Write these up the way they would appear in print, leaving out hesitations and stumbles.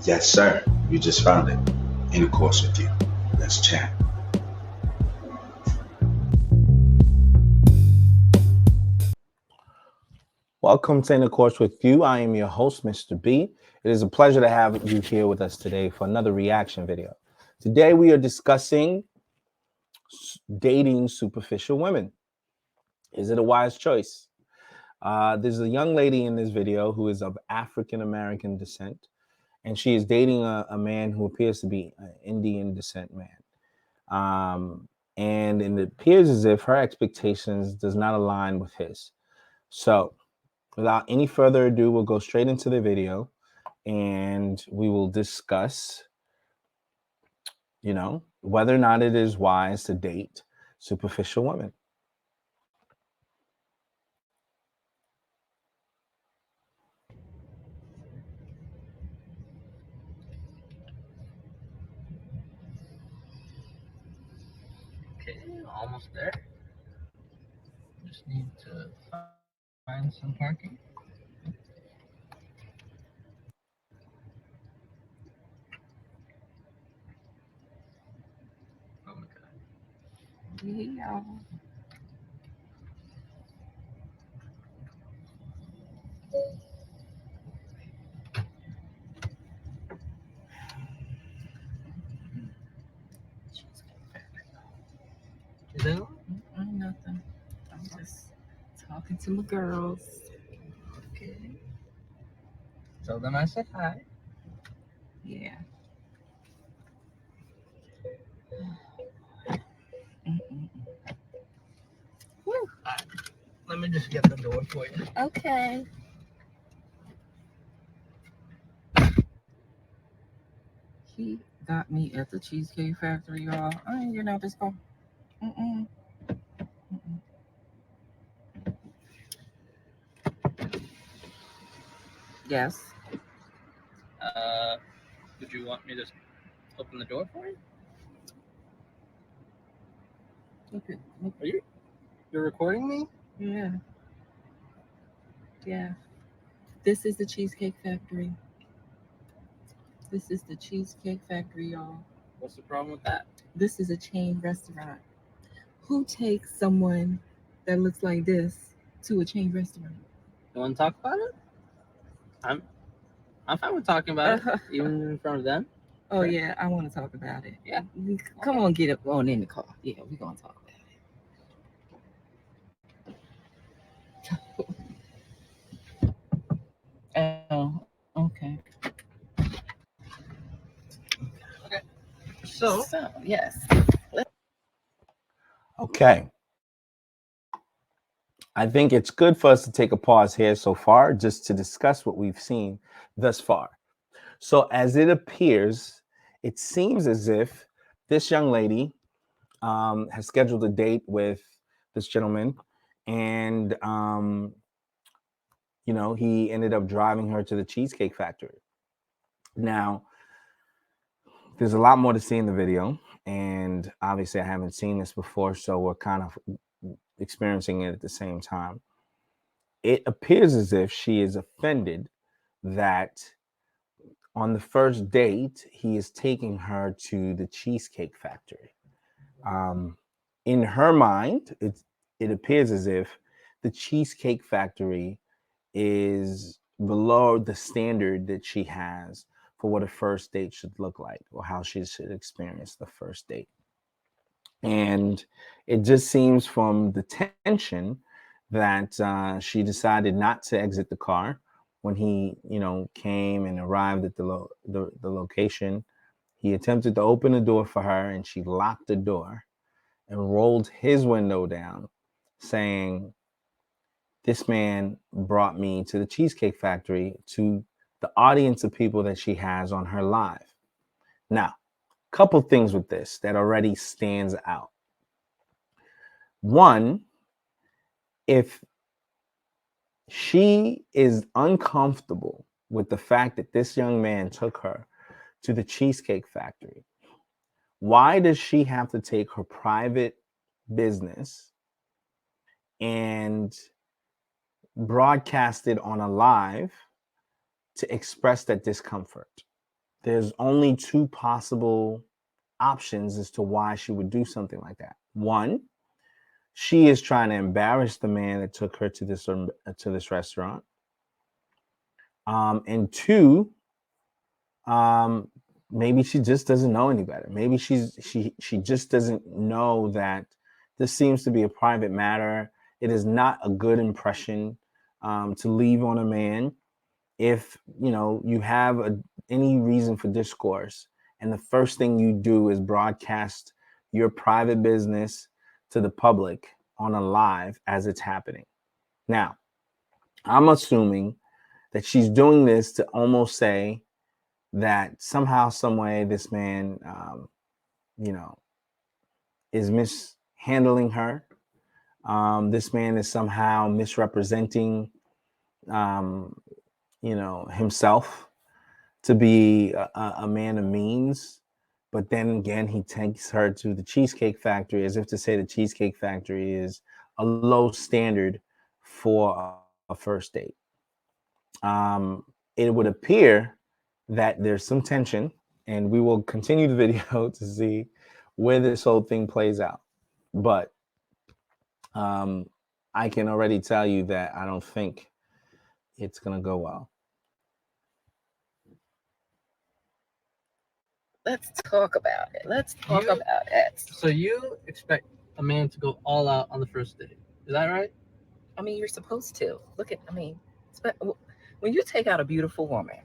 Yes, sir. You just found it. Intercourse with you. Let's chat. Welcome to Intercourse with You. I am your host, Mr. B. It is a pleasure to have you here with us today for another reaction video. Today we are discussing dating superficial women. Is it a wise choice? There's a young lady in this video who is of African American descent, and she is dating a man who appears to be an Indian descent man. And it appears as if her expectations does not align with his. So, without any further ado, we'll go straight into the video and we will discuss, whether or not it is wise to date superficial women. Okay, almost there. Just need to find some parking. Oh my god. Yeah. Is that all? Nothing. I'm just talking to my girls. Okay. Tell them I said hi. Yeah. Mm-mm. Woo. Let me just get the door for you. Okay. He got me at the Cheesecake Factory, y'all. I ain't getting out this car. Mm-mm. Mm-mm. Yes. Uh, would you want me to open the door for you? Okay. Are you're recording me? Yeah. Yeah. This is the Cheesecake Factory. This is the Cheesecake Factory, y'all. What's the problem with that? This is a chain restaurant. Who takes someone that looks like this to a chain restaurant? You want to talk about it? I'm I'm fine with talking about it, even in front of them. Oh yeah, I want to talk about it. Yeah. Come on, get up on in the car. Yeah, we're gonna talk about it. Oh, okay. Okay. So yes. Okay. I think it's good for us to take a pause here so far just to discuss what we've seen thus far. So, as it appears, it seems as if this young lady has scheduled a date with this gentleman, and he ended up driving her to the Cheesecake Factory. Now, there's a lot more to see in the video, and obviously I haven't seen this before, so we're kind of experiencing it at the same time. It appears as if she is offended that on the first date he is taking her to the Cheesecake Factory. In her mind, it appears as if the Cheesecake Factory is below the standard that she has for what a first date should look like or how she should experience the first date. And it just seems from the tension that she decided not to exit the car when he, came and arrived at the location. He attempted to open the door for her and she locked the door and rolled his window down, saying, "This man brought me to the Cheesecake Factory," to the audience of people that she has on her live. Now, couple things with this that already stands out. One, if she is uncomfortable with the fact that this young man took her to the Cheesecake Factory, why does she have to take her private business and broadcast it on a live to express that discomfort? there's only two possible options as to why she would do something like that. One, she is trying to embarrass the man that took her to this restaurant. And two, um, maybe she just doesn't know any better. Maybe she just doesn't know that this seems to be a private matter. It is not a good impression to leave on a man if you have any reason for discourse, and the first thing you do is broadcast your private business to the public on a live as it's happening. Now, I'm assuming that she's doing this to almost say that somehow, some way, this man, is mishandling her. This man is somehow misrepresenting, himself to be a man of means. But then again, he takes her to the Cheesecake Factory as if to say the Cheesecake Factory is a low standard for a first date. It would appear that there's some tension, and we will continue the video to see where this whole thing plays out. But I can already tell you that I don't think it's going to go well. Let's talk about it. Let's talk about it. So you expect a man to go all out on the first date. Is that right? I mean, you're supposed to. When you take out a beautiful woman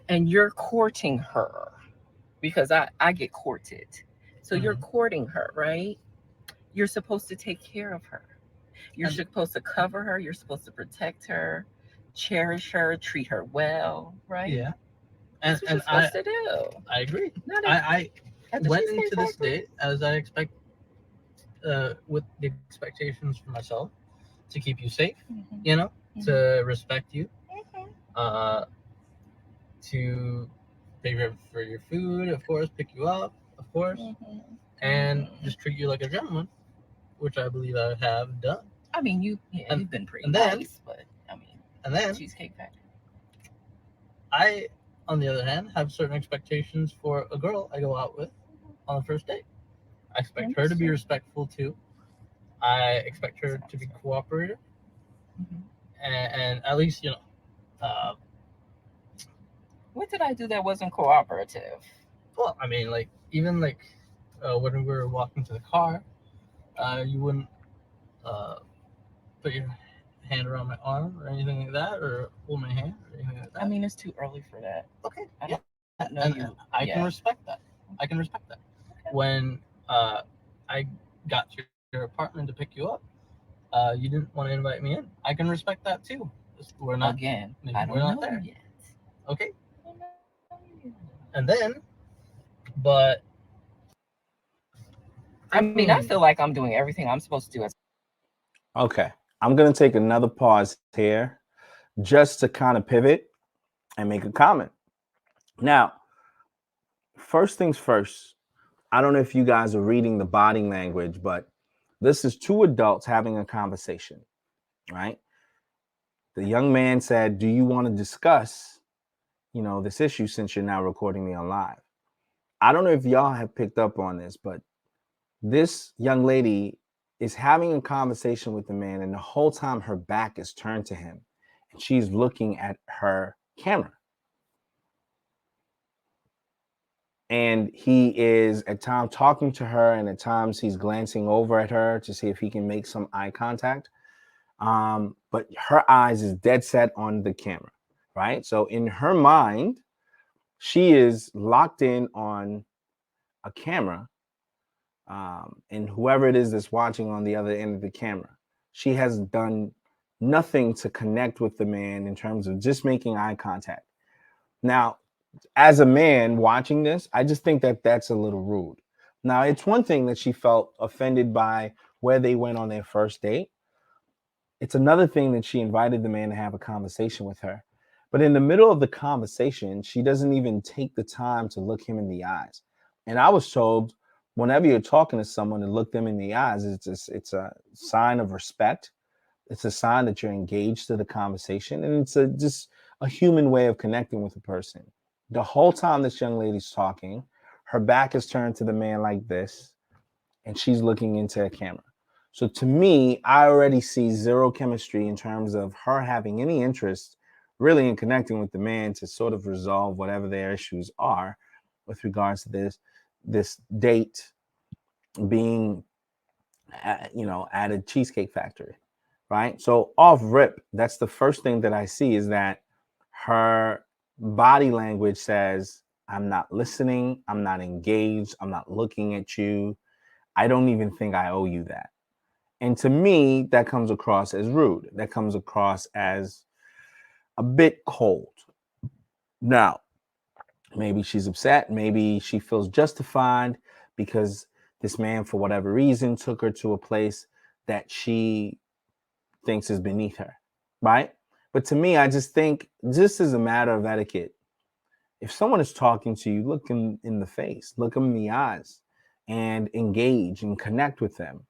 and you're courting her, because I get courted. So you're courting her, right? You're supposed to take care of her. You're supposed to cover her. You're supposed to protect her, cherish her, treat her well, right? Yeah. That's what you're supposed to do. I agree. I went into this date as I expect, with the expectations for myself, to keep you safe, to respect you, to pay for your food, of course, pick you up, of course, and just treat you like a gentleman, which I believe I have done. I mean, you've been pretty nice, but I mean, and then Cheesecake Factory. I, on the other hand, have certain expectations for a girl I go out with on the first date. I expect her to be respectful too. I expect her to be cooperative, and at least what did I do that wasn't cooperative? Well, I mean, even when we were walking to the car, you wouldn't put your hand around my arm or anything like that, or hold my hand or anything like that. I mean, it's too early for that. Okay. I don't know you. I can respect that. I can respect that. Okay. When I got to your apartment to pick you up, you didn't want to invite me in. I can respect that too. We're not again. I don't know there yet. Okay. And then, but I mean, I feel like I'm doing everything I'm supposed to do. Okay, I'm gonna take another pause here, just to kind of pivot and make a comment. Now, first things first, I don't know if you guys are reading the body language, but this is two adults having a conversation, right? The young man said, "Do you want to discuss, this issue since you're now recording me on live?" I don't know if y'all have picked up on this, but this young lady is having a conversation with the man, and the whole time her back is turned to him, and she's looking at her camera. And he is at times talking to her, and at times he's glancing over at her to see if he can make some eye contact. But her eyes is dead set on the camera, right? So in her mind, she is locked in on a camera, and whoever it is that's watching on the other end of the camera, she has done nothing to connect with the man in terms of just making eye contact. Now, as a man watching this, I just think that that's a little rude. Now, it's one thing that she felt offended by where they went on their first date. It's another thing that she invited the man to have a conversation with her. But in the middle of the conversation, she doesn't even take the time to look him in the eyes. And I was told, whenever you're talking to someone, to look them in the eyes, it's a sign of respect. It's a sign that you're engaged to the conversation. And it's just a human way of connecting with a person. The whole time this young lady's talking, her back is turned to the man like this, and she's looking into a camera. So to me, I already see zero chemistry in terms of her having any interest really in connecting with the man to sort of resolve whatever their issues are with regards to this date being at a Cheesecake Factory, right? So off rip, that's the first thing that I see, is that her body language says, I'm not listening, I'm not engaged, I'm not looking at you, I don't even think I owe you that. And to me, that comes across as rude. That comes across as a bit cold. Now, maybe she's upset. Maybe she feels justified because this man, for whatever reason, took her to a place that she thinks is beneath her, right? But to me, I just think this is a matter of etiquette. If someone is talking to you, look in the face, look them in the eyes, and engage and connect with them,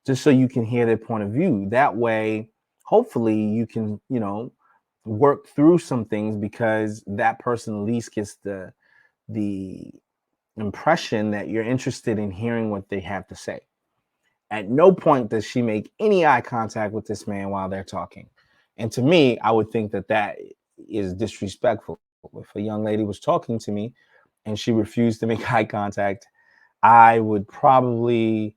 just so you can hear their point of view. That way, hopefully, you can, work through some things, because that person at least gets the impression that you're interested in hearing what they have to say. At no point does she make any eye contact with this man while they're talking. And to me, I would think that that is disrespectful. If a young lady was talking to me and she refused to make eye contact, I would probably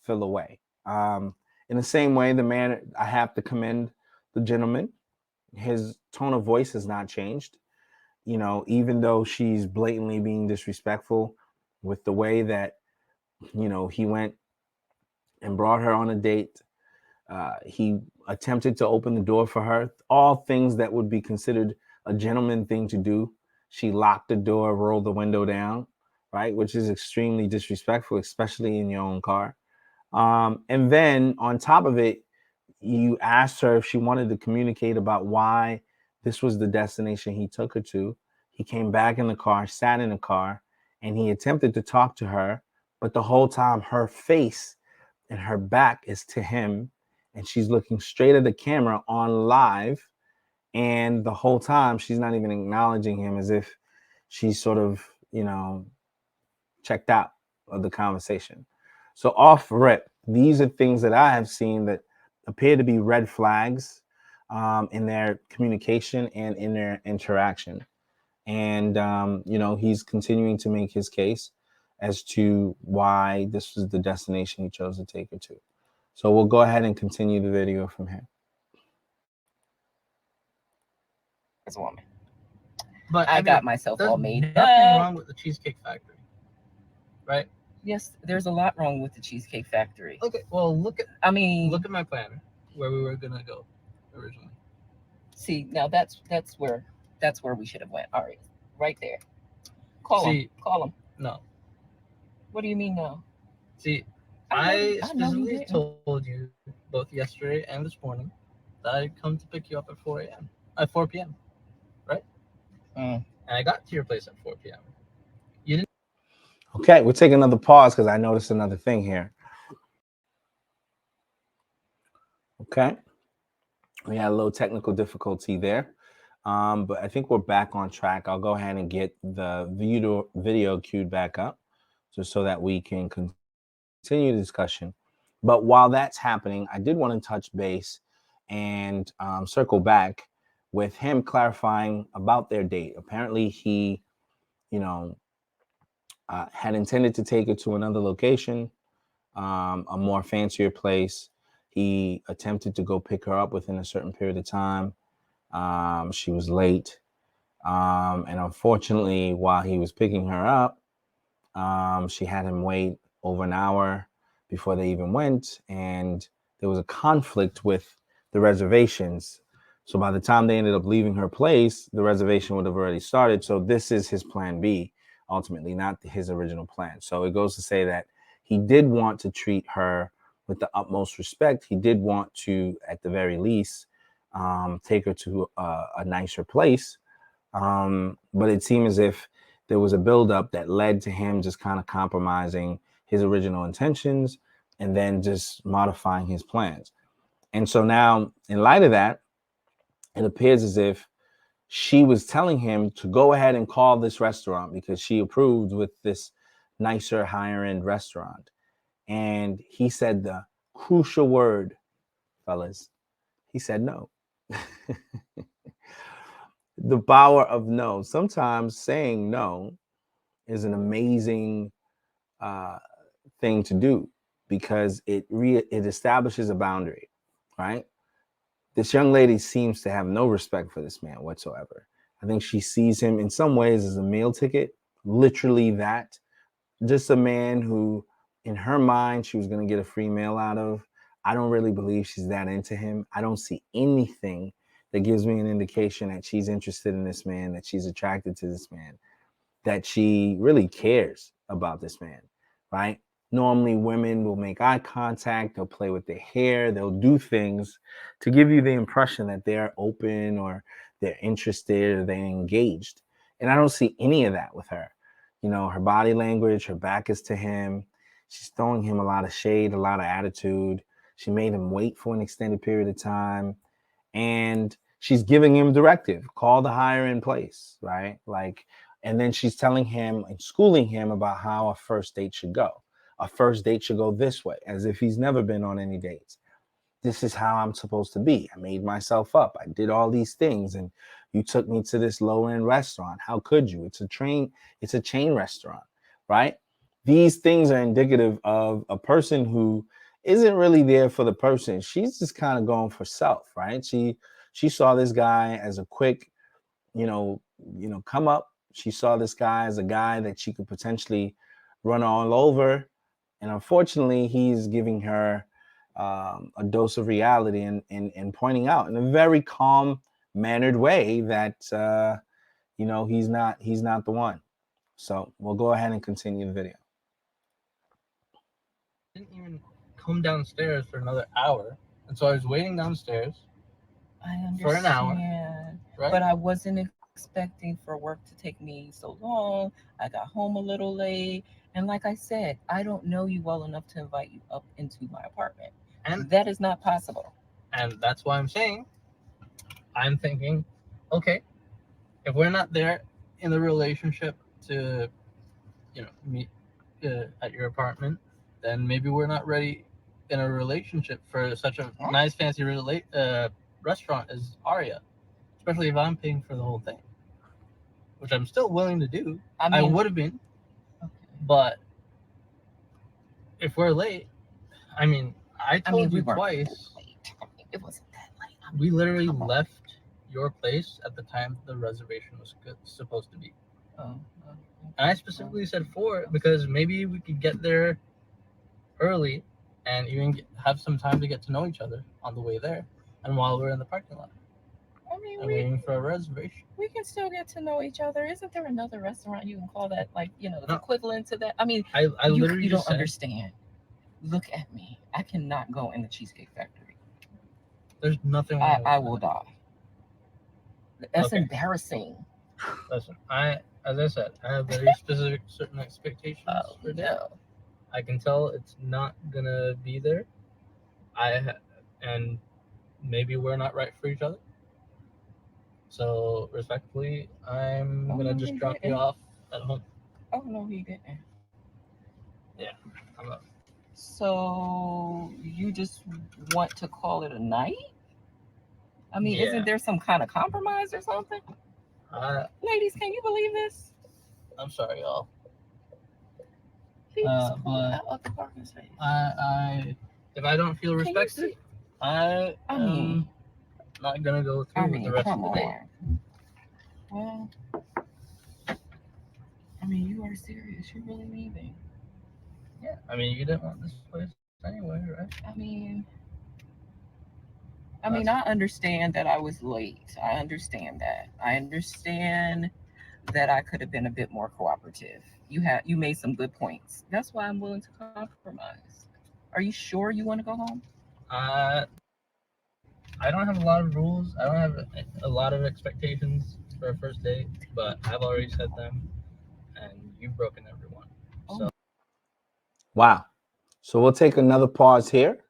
feel away. In the same way, the man, I have to commend the gentleman. His tone of voice has not changed. Even though she's blatantly being disrespectful with the way that, he went and brought her on a date. He attempted to open the door for her, all things that would be considered a gentleman thing to do. She locked the door, rolled the window down, right? Which is extremely disrespectful, especially in your own car. And then on top of it, you asked her if she wanted to communicate about why this was the destination he took her to. He came back in the car, sat in the car, and he attempted to talk to her. But the whole time, her face and her back is to him, and she's looking straight at the camera on live. And the whole time, she's not even acknowledging him, as if she's sort of, checked out of the conversation. So off rip, these are things that I have seen that appear to be red flags in their communication and in their interaction. And, he's continuing to make his case as to why this was the destination he chose to take her to. So we'll go ahead and continue the video from here. As a woman. But I got myself all made nothing wrong with the Cheesecake Factory, right? Yes, there's a lot wrong with the Cheesecake Factory. Okay, well, look at my planner where we were gonna go originally. See, now that's where we should have went. All right there. Call him. No. What do you mean no? See, I specifically told you both yesterday and this morning that I'd come to pick you up at 4 p.m. Right? And I got to your place at 4 p.m. You didn't. Okay, we'll take another pause because I noticed another thing here. Okay, we had a little technical difficulty there, but I think we're back on track. I'll go ahead and get the video queued back up just so that we can continue the discussion. But while that's happening, I did want to touch base and circle back with him clarifying about their date. Apparently, he, had intended to take her to another location, a more fancier place. He attempted to go pick her up within a certain period of time. She was late. And unfortunately, while he was picking her up, she had him wait over an hour before they even went. And there was a conflict with the reservations. So by the time they ended up leaving her place, the reservation would have already started. So this is his plan B, ultimately, not his original plan. So it goes to say that he did want to treat her with the utmost respect. He did want to, at the very least, take her to a nicer place. But it seemed as if there was a buildup that led to him just kind of compromising his original intentions and then just modifying his plans. And so now, in light of that, it appears as if she was telling him to go ahead and call this restaurant because she approved with this nicer, higher end restaurant. And he said the crucial word, fellas. He said no. The power of no. Sometimes saying no is an amazing thing to do because it establishes a boundary, right? This young lady seems to have no respect for this man whatsoever. I think she sees him in some ways as a meal ticket, literally that. Just a man who, in her mind, she was going to get a free meal out of. I don't really believe she's that into him. I don't see anything that gives me an indication that she's interested in this man, that she's attracted to this man, that she really cares about this man, right? Normally, women will make eye contact, they'll play with their hair, they'll do things to give you the impression that they're open or they're interested or they're engaged. And I don't see any of that with her. You know, her body language, her back is to him. She's throwing him a lot of shade, a lot of attitude. She made him wait for an extended period of time. And she's giving him directive, call the higher end place, right? Like, and then she's telling him and schooling him about how a first date should go. A first date should go this way, as if he's never been on any dates. This is how I'm supposed to be. I made myself up. I did all these things, and you took me to this lower end restaurant. How could you? It's a chain restaurant, right? These things are indicative of a person who isn't really there for the person. She's just kind of going for self, right? She saw this guy as a quick, come up. She saw this guy as a guy that she could potentially run all over. And unfortunately, he's giving her a dose of reality and pointing out in a very calm mannered way that, he's not the one. So we'll go ahead and continue the video. Didn't even come downstairs for another hour. And so I was waiting downstairs I understand, for an hour. Right? But I wasn't expecting for work to take me so long. I got home a little late. And like I said, I don't know you well enough to invite you up into my apartment. And that is not possible. And that's why I'm thinking, okay, if we're not there in the relationship to, meet at your apartment, then maybe we're not ready in a relationship for such a nice, fancy restaurant as Aria, especially if I'm paying for the whole thing, which I'm still willing to do. I would have been, but if we're late, I told you twice. It wasn't that late. We literally left your place at the time the reservation was supposed to be. And I specifically said 4 because maybe we could get there early and even have some time to get to know each other on the way there and while we're in the parking lot. Waiting for a reservation. We can still get to know each other. Isn't there another restaurant you can call that, equivalent to that? I literally you don't understand. Look at me. I cannot go in the Cheesecake Factory. There's nothing wrong with I will die. That's embarrassing. Listen, as I said, I have very specific certain expectations for that. I can tell it's not gonna be there. And maybe we're not right for each other. So respectfully, I'm gonna just drop you off at home. Oh no, he didn't. Yeah, I'm up. So you just want to call it a night? Isn't there some kind of compromise or something? Ladies, can you believe this? I'm sorry, y'all. But out the parking space. If I don't feel respected, I am not gonna go through with the rest of the day. Well, you are serious. You're really leaving. Yeah, you didn't want this place anyway, right? I understand that I was late. I understand that. I understand that I could have been a bit more cooperative. You made some good points. That's why I'm willing to compromise. Are you sure you want to go home? I don't have a lot of rules. I don't have a lot of expectations for a first date, but I've already said them, and you've broken every one. So. Wow. So we'll take another pause here.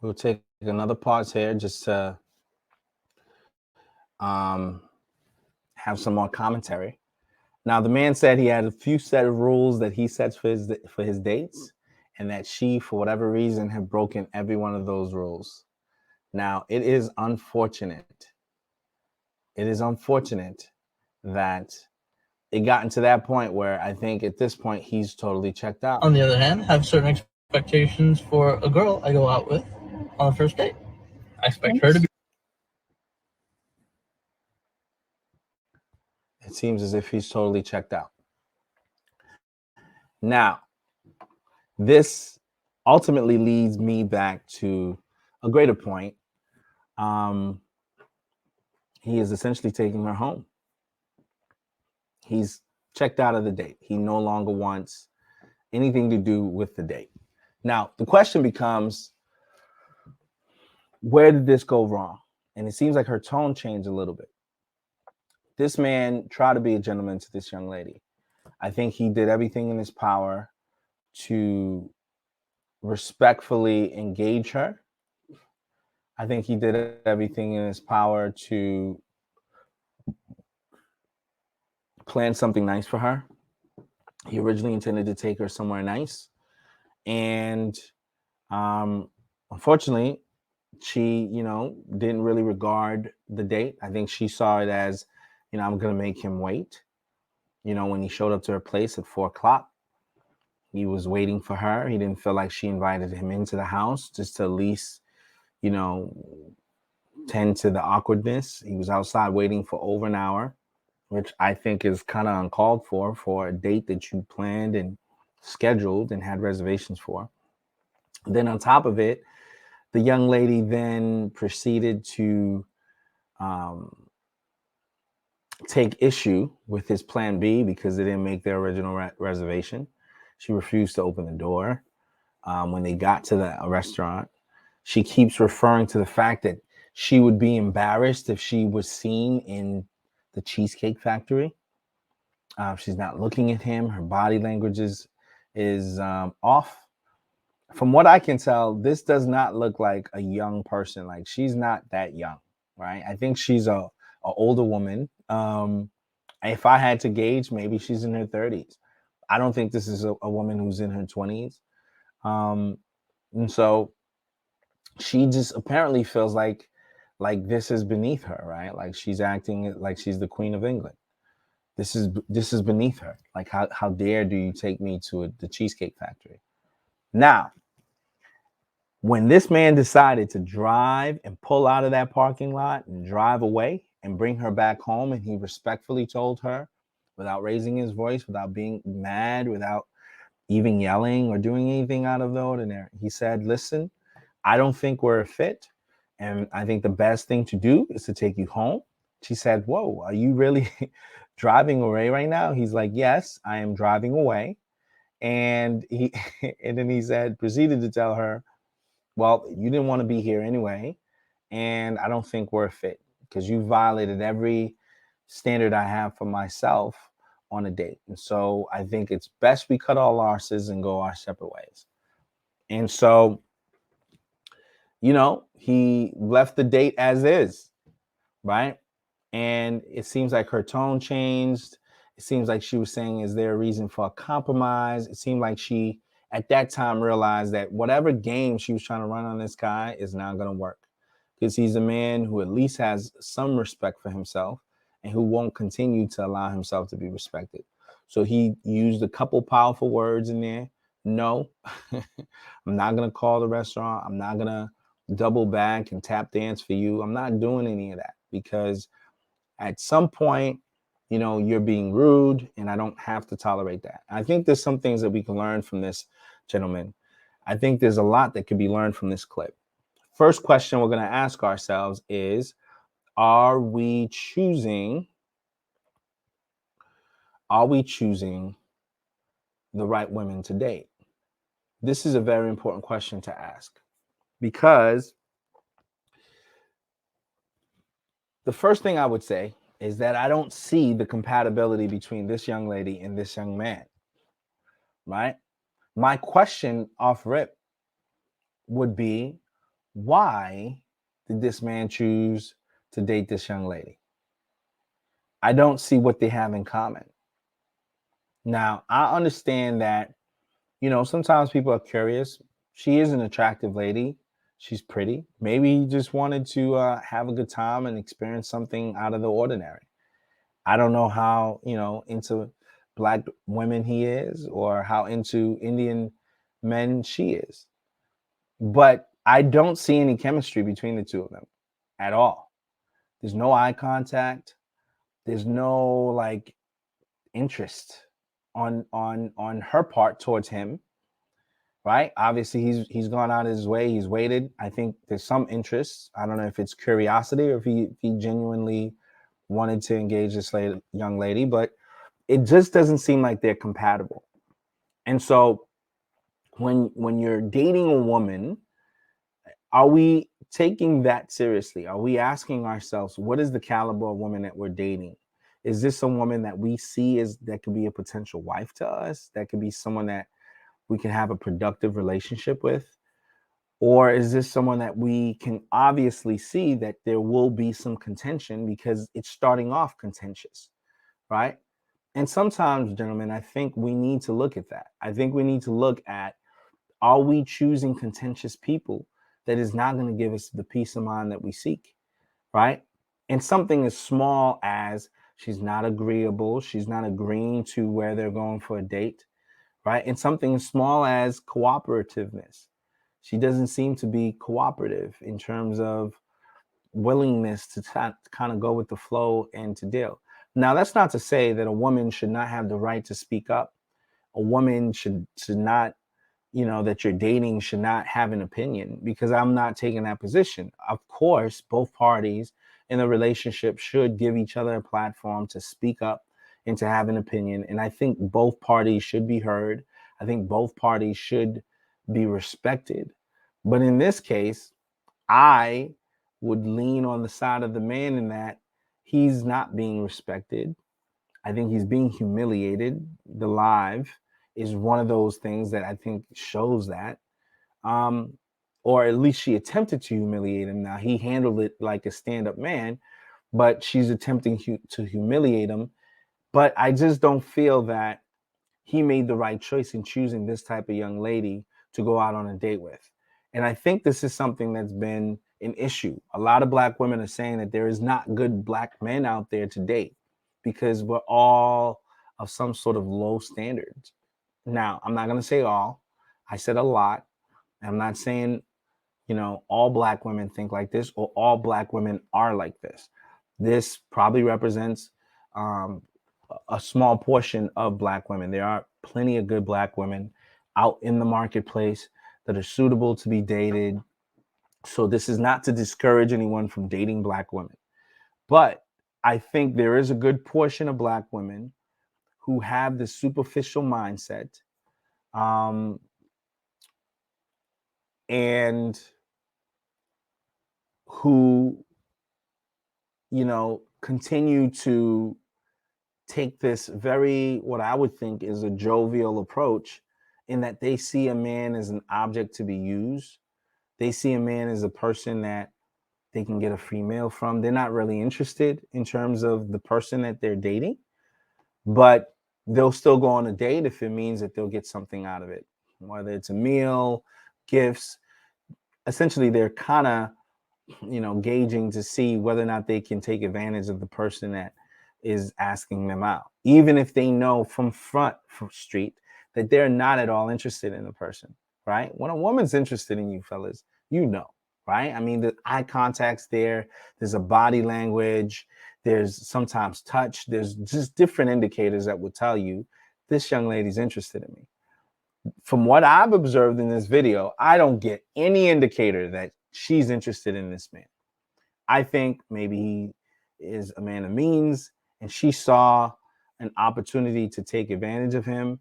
We'll take another pause here just to have some more commentary. Now, the man said he had a few set of rules that he sets for his dates, and that she, for whatever reason, had broken every one of those rules. Now, it is unfortunate. It is unfortunate that it gotten to that point where I think at this point he's totally checked out. On the other hand, have certain expectations for a girl I go out with on the first date. I expect her to be. It seems as if he's totally checked out. Now, this ultimately leads me back to a greater point. He is essentially taking her home. He's checked out of the date. He no longer wants anything to do with the date. Now, the question becomes, where did this go wrong? And it seems like her tone changed a little bit. This man tried to be a gentleman to this young lady. I think he did everything in his power to respectfully engage her. I think he did everything in his power to plan something nice for her. He originally intended to take her somewhere nice. And unfortunately, she, didn't really regard the date. I think she saw it as, I'm going to make him wait. When he showed up to her place at 4:00, he was waiting for her. He didn't feel like she invited him into the house just to at least, tend to the awkwardness. He was outside waiting for over an hour, which I think is kind of uncalled for a date that you planned and scheduled and had reservations for. Then on top of it, the young lady then proceeded to take issue with his plan B because they didn't make their original reservation. She refused to open the door when they got to the restaurant. She keeps referring to the fact that she would be embarrassed if she was seen in the Cheesecake Factory. She's not looking at him. Her body language is off. From what I can tell, this does not look like a young person. Like, she's not that young, right? I think she's a older woman. If I had to gauge, maybe she's in her 30s. I don't think this is a woman who's in her 20s. And so she just apparently feels like this is beneath her, right? Like, she's acting like she's the Queen of England. This is beneath her. Like, how dare do you take me to the Cheesecake Factory? Now, when this man decided to drive and pull out of that parking lot and drive away and bring her back home, and he respectfully told her, without raising his voice, without being mad, without even yelling or doing anything out of the ordinary, he said, listen, I don't think we're a fit, and I think the best thing to do is to take you home. She said, whoa, are you really driving away right now? He's like, yes, I am driving away. And then he proceeded to tell her, well, you didn't want to be here anyway, and I don't think we're a fit because you violated every standard I have for myself on a date. And so I think it's best we cut all losses and go our separate ways. And so, he left the date as is, right? And it seems like her tone changed. It seems like she was saying, is there a reason for a compromise? It seemed like she, at that time, realized that whatever game she was trying to run on this guy is not going to work, because he's a man who at least has some respect for himself and who won't continue to allow himself to be respected. So he used a couple powerful words in there. No, I'm not going to call the restaurant. I'm not going to double back and tap dance for you. I'm not doing any of that, because at some point, you're being rude, and I don't have to tolerate that. I think there's some things that we can learn from this gentleman. I think there's a lot that could be learned from this clip. First question we're going to ask ourselves is, are we choosing the right women to date? This is a very important question to ask, because the first thing I would say is that I don't see the compatibility between this young lady and this young man, right? My question off rip would be, why did this man choose to date this young lady? I don't see what they have in common. Now, I understand that, sometimes people are curious. She is an attractive lady. She's pretty. Maybe he just wanted to have a good time and experience something out of the ordinary. I don't know how, into Black women he is or how into Indian men she is. But I don't see any chemistry between the two of them at all. There's no eye contact. There's no like interest on her part towards him, right? Obviously he's gone out of his way, he's waited. I think there's some interest. I don't know if it's curiosity or if he genuinely wanted to engage this young lady, but it just doesn't seem like they're compatible. And so when you're dating a woman, are we taking that seriously? Are we asking ourselves, what is the caliber of woman that we're dating? Is this a woman that we see as that could be a potential wife to us? That could be someone that we can have a productive relationship with? Or is this someone that we can obviously see that there will be some contention because it's starting off contentious, right? And sometimes, gentlemen, I think we need to look at that. I think we need to look at, are we choosing contentious people that is not going to give us the peace of mind that we seek, right? And something as small as she's not agreeable, she's not agreeing to where they're going for a date, right? And something as small as cooperativeness. She doesn't seem to be cooperative in terms of willingness to kind of go with the flow and to deal. Now, that's not to say that a woman should not have the right to speak up. A woman should not, that you're dating should not have an opinion, because I'm not taking that position. Of course, both parties in a relationship should give each other a platform to speak up and to have an opinion. And I think both parties should be heard. I think both parties should be respected. But in this case, I would lean on the side of the man in that he's not being respected. I think he's being humiliated. The live is one of those things that I think shows that. Or at least she attempted to humiliate him. Now, he handled it like a stand-up man, but she's attempting to humiliate him. But I just don't feel that he made the right choice in choosing this type of young lady to go out on a date with. And I think this is something that's been an issue. A lot of Black women are saying that there is not good Black men out there to date because we're all of some sort of low standards. Now, I'm not going to say all. I said a lot. I'm not saying, all Black women think like this or all Black women are like this. This probably represents a small portion of Black women. There are plenty of good Black women out in the marketplace that are suitable to be dated. So this is not to discourage anyone from dating Black women. But I think there is a good portion of Black women who have this superficial mindset, and who, continue to take this very, what I would think is a jovial approach, in that they see a man as an object to be used. They see a man as a person that they can get a free meal from. They're not really interested in terms of the person that they're dating, but they'll still go on a date if it means that they'll get something out of it, whether it's a meal, gifts. Essentially, they're kind of, gauging to see whether or not they can take advantage of the person that is asking them out, even if they know from street that they're not at all interested in the person, right? When a woman's interested in you, fellas, right? I mean, the eye contact's there. There's a body language. There's sometimes touch. There's just different indicators that will tell you this young lady's interested in me. From what I've observed in this video, I don't get any indicator that she's interested in this man. I think maybe he is a man of means and she saw an opportunity to take advantage of him.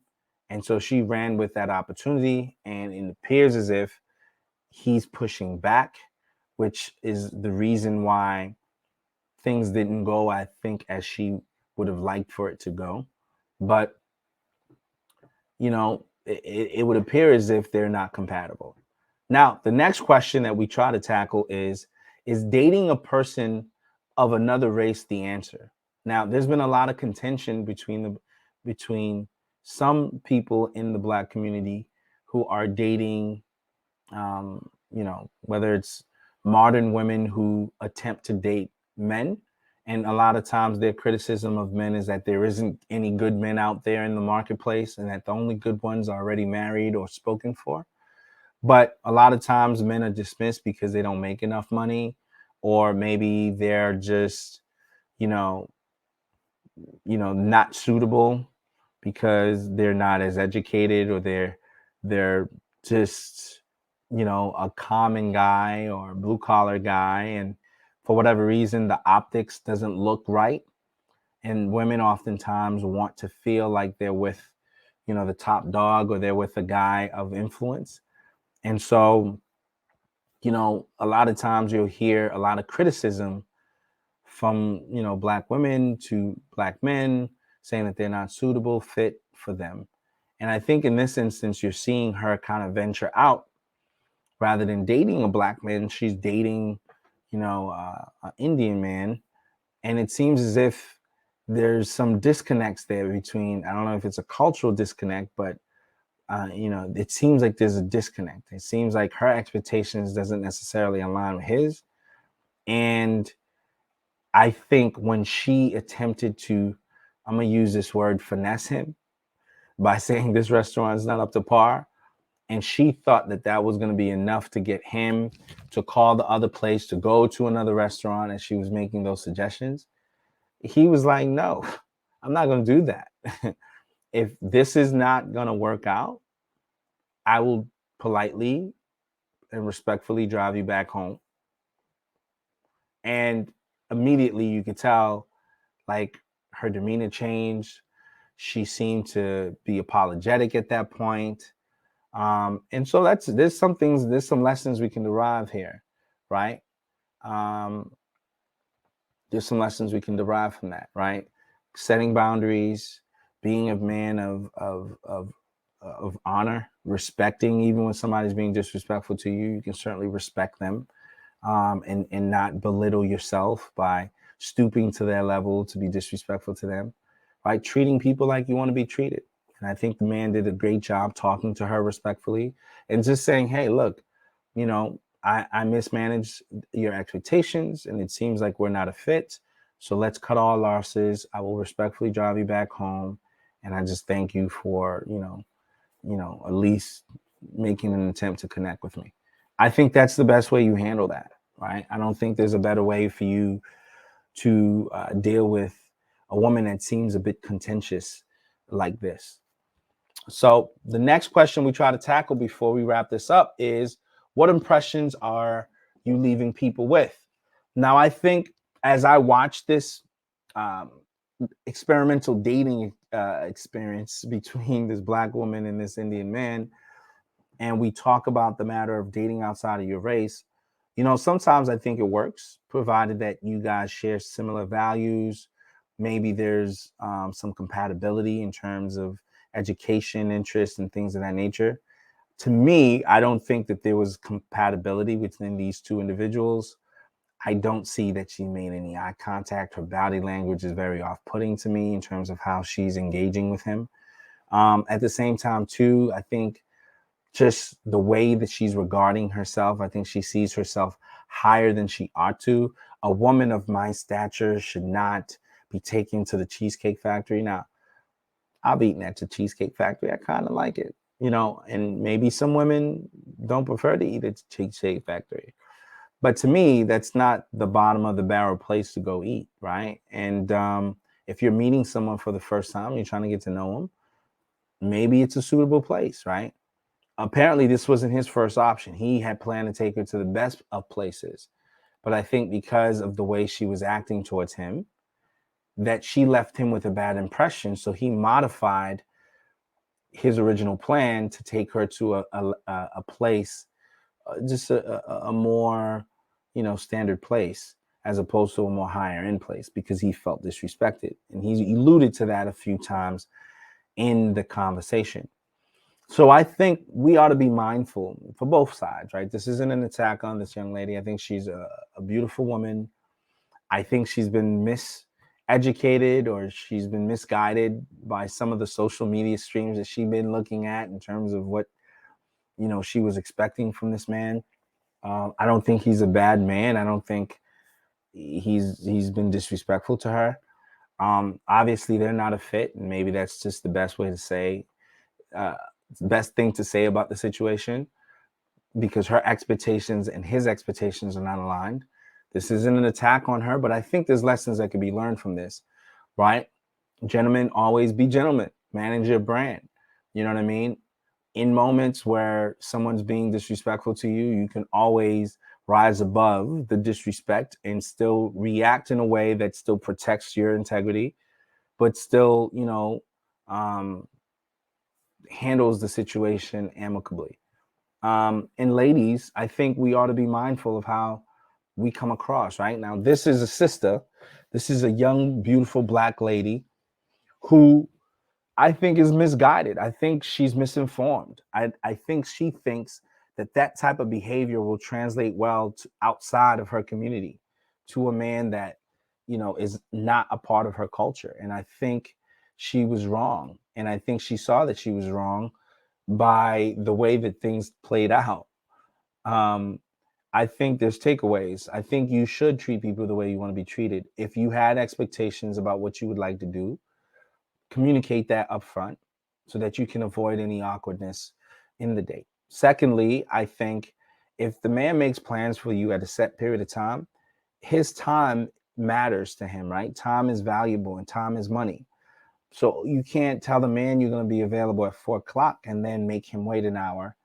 And so she ran with that opportunity. And it appears as if he's pushing back, which is the reason why things didn't go, I think, as she would have liked for it to go. But, it would appear as if they're not compatible. Now, the next question that we try to tackle is dating a person of another race the answer? Now, there's been a lot of contention between some people in the Black community who are dating, whether it's modern women who attempt to date men. And a lot of times their criticism of men is that there isn't any good men out there in the marketplace and that the only good ones are already married or spoken for. But a lot of times men are dismissed because they don't make enough money, or maybe they're just, you know, not suitable because they're not as educated, or they're just, a common guy or blue collar guy. And for whatever reason, the optics doesn't look right. And women oftentimes want to feel like they're with, the top dog, or they're with a guy of influence. And so, a lot of times you'll hear a lot of criticism from, Black women to Black men saying that they're not suitable fit for them. And I think in this instance, you're seeing her kind of venture out. Rather than dating a Black man, she's dating, an Indian man. And it seems as if there's some disconnects there between, I don't know if it's a cultural disconnect, but it seems like there's a disconnect. It seems like her expectations doesn't necessarily align with his. And I think when she attempted to, I'm going to use this word, finesse him by saying this restaurant is not up to par, and she thought that that was going to be enough to get him to call the other place, to go to another restaurant, as she was making those suggestions, he was like, no, I'm not going to do that. If this is not going to work out, I will politely and respectfully drive you back home. And immediately you could tell, like, her demeanor changed. She seemed to be apologetic at that point. And so there's some lessons we can derive here, right? There's some lessons we can derive from that, right? Setting boundaries, being a man of honor, respecting, even when somebody's being disrespectful to you, you can certainly respect them, and not belittle yourself by stooping to their level to be disrespectful to them, right? Treating people like you want to be treated. And I think the man did a great job talking to her respectfully and just saying, hey, look, I mismanaged your expectations and it seems like we're not a fit. So let's cut all losses. I will respectfully drive you back home. And I just thank you for, at least making an attempt to connect with me. I think that's the best way you handle that, right? I don't think there's a better way for you to deal with a woman that seems a bit contentious like this. So the next question we try to tackle before we wrap this up is, what impressions are you leaving people with? Now, I think as I watch this experimental dating experience between this Black woman and this Indian man, and we talk about the matter of dating outside of your race, sometimes I think it works, provided that you guys share similar values. Maybe there's some compatibility in terms of education, interests, and things of that nature. To me, I don't think that there was compatibility between these two individuals. I don't see that she made any eye contact. Her body language is very off-putting to me in terms of how she's engaging with him. At the same time, too, I think just the way that she's regarding herself, I think she sees herself higher than she ought to. A woman of my stature should not be taken to the Cheesecake Factory. Now, I've eaten at the Cheesecake Factory. I kind of like it, and maybe some women don't prefer to eat at the Cheesecake Factory. But to me, that's not the bottom of the barrel place to go eat, right? And if you're meeting someone for the first time, you're trying to get to know them, maybe it's a suitable place, right? Apparently, this wasn't his first option. He had planned to take her to the best of places. But I think because of the way she was acting towards him, that she left him with a bad impression. So he modified his original plan to take her to a place, just a more, standard place, as opposed to a more higher end place, because he felt disrespected. And he alluded to that a few times in the conversation. So I think we ought to be mindful for both sides, right? This isn't an attack on this young lady. I think she's a beautiful woman. I think she's been miseducated or she's been misguided by some of the social media streams that she's been looking at in terms of what, she was expecting from this man. I don't think he's a bad man. I don't think he's been disrespectful to her. Obviously, they're not a fit, and maybe that's just the best way to say, uh, best thing to say about the situation, because her expectations and his expectations are not aligned. This isn't an attack on her, but I think there's lessons that could be learned from this, right? Gentlemen, always be gentlemen. Manage your brand. You know what I mean? In moments where someone's being disrespectful to you, you can always rise above the disrespect and still react in a way that still protects your integrity, but still, handles the situation amicably. And ladies, I think we ought to be mindful of how we come across, right? Now, this is a sister. This is a young, beautiful Black lady who I think is misguided. I think she's misinformed. I think she thinks that type of behavior will translate well to outside of her community, to a man that, is not a part of her culture. And I think she was wrong. And I think she saw that she was wrong by the way that things played out. Um, I think there's takeaways. I think you should treat people the way you want to be treated. If you had expectations about what you would like to do, communicate that up front so that you can avoid any awkwardness in the date. Secondly, I think if the man makes plans for you at a set period of time, his time matters to him, right? Time is valuable and time is money. So you can't tell the man you're going to be available at 4 o'clock and then make him wait an hour.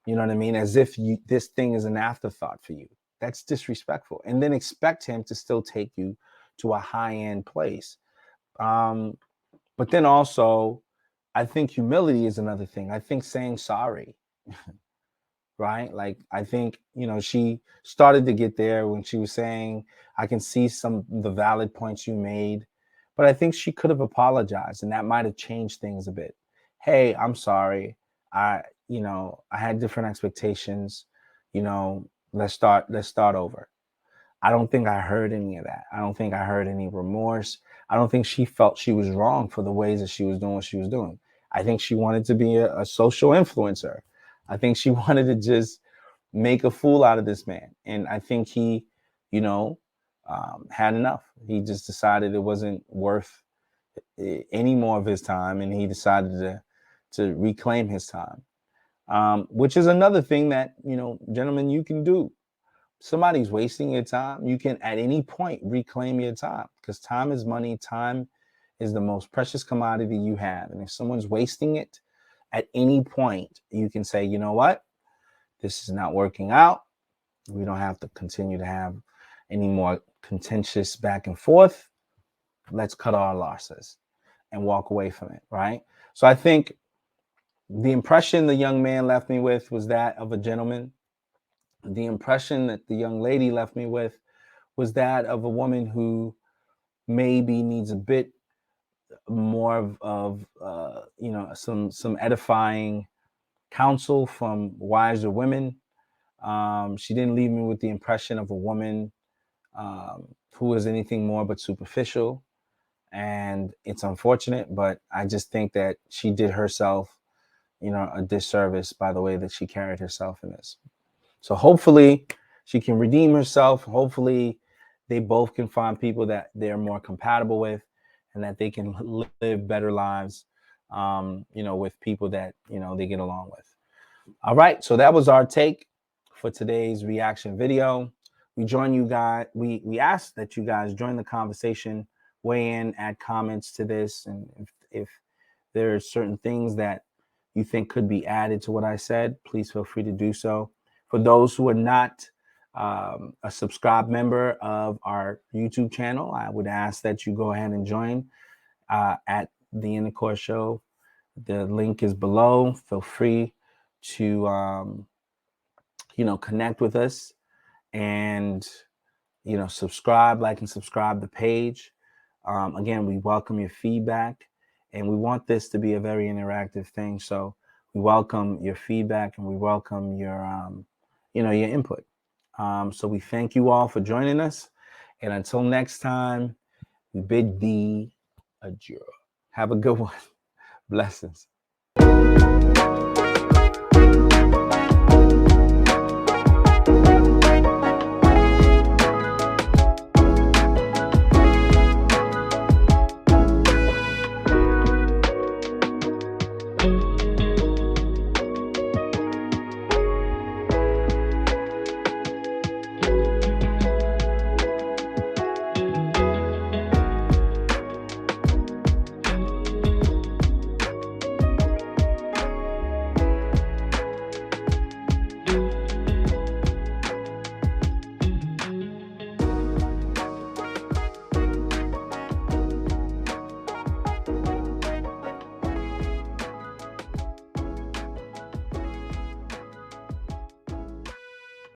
You know what I mean? As if this thing is an afterthought for you. That's disrespectful. And then expect him to still take you to a high-end place. But then also, I think humility is another thing. I think saying sorry, right? Like, I think, she started to get there when she was saying, I can see some of the valid points you made, but I think she could have apologized and that might have changed things a bit. Hey, I'm sorry. I had different expectations. Let's start over. I don't think I heard any of that. I don't think I heard any remorse. I don't think she felt she was wrong for the ways that she was doing what she was doing. I think she wanted to be a social influencer. I think she wanted to just make a fool out of this man. And I think he, had enough. He just decided it wasn't worth any more of his time. And he decided to reclaim his time, which is another thing that, gentlemen, you can do. Somebody's wasting your time, you can at any point reclaim your time, because time is money. Time is the most precious commodity you have. And if someone's wasting it, at any point, you can say, you know what? This is not working out. We don't have to continue to have any more contentious back and forth. Let's cut our losses and walk away from it, right? So I think the impression the young man left me with was that of a gentleman. The impression that the young lady left me with was that of a woman who maybe needs a bit more of some edifying counsel from wiser women. She didn't leave me with the impression of a woman who is anything more but superficial, and it's unfortunate, but I just think that she did herself, a disservice by the way that she carried herself in this. So hopefully she can redeem herself. Hopefully they both can find people that they're more compatible with and that they can live better lives, with people that, they get along with. All right. So that was our take for today's reaction video. We join you guys. We ask that you guys join the conversation, weigh in, add comments to this. And if there are certain things that you think could be added to what I said, please feel free to do so. For those who are not a subscribed member of our YouTube channel, I would ask that you go ahead and join at the Intercourse Show. The link is below. Feel free to, connect with us and, subscribe, like and subscribe the page. Again, we welcome your feedback and we want this to be a very interactive thing. So we welcome your feedback and we welcome your, your input. So we thank you all for joining us. And until next time, we bid thee adieu. Have a good one. Blessings.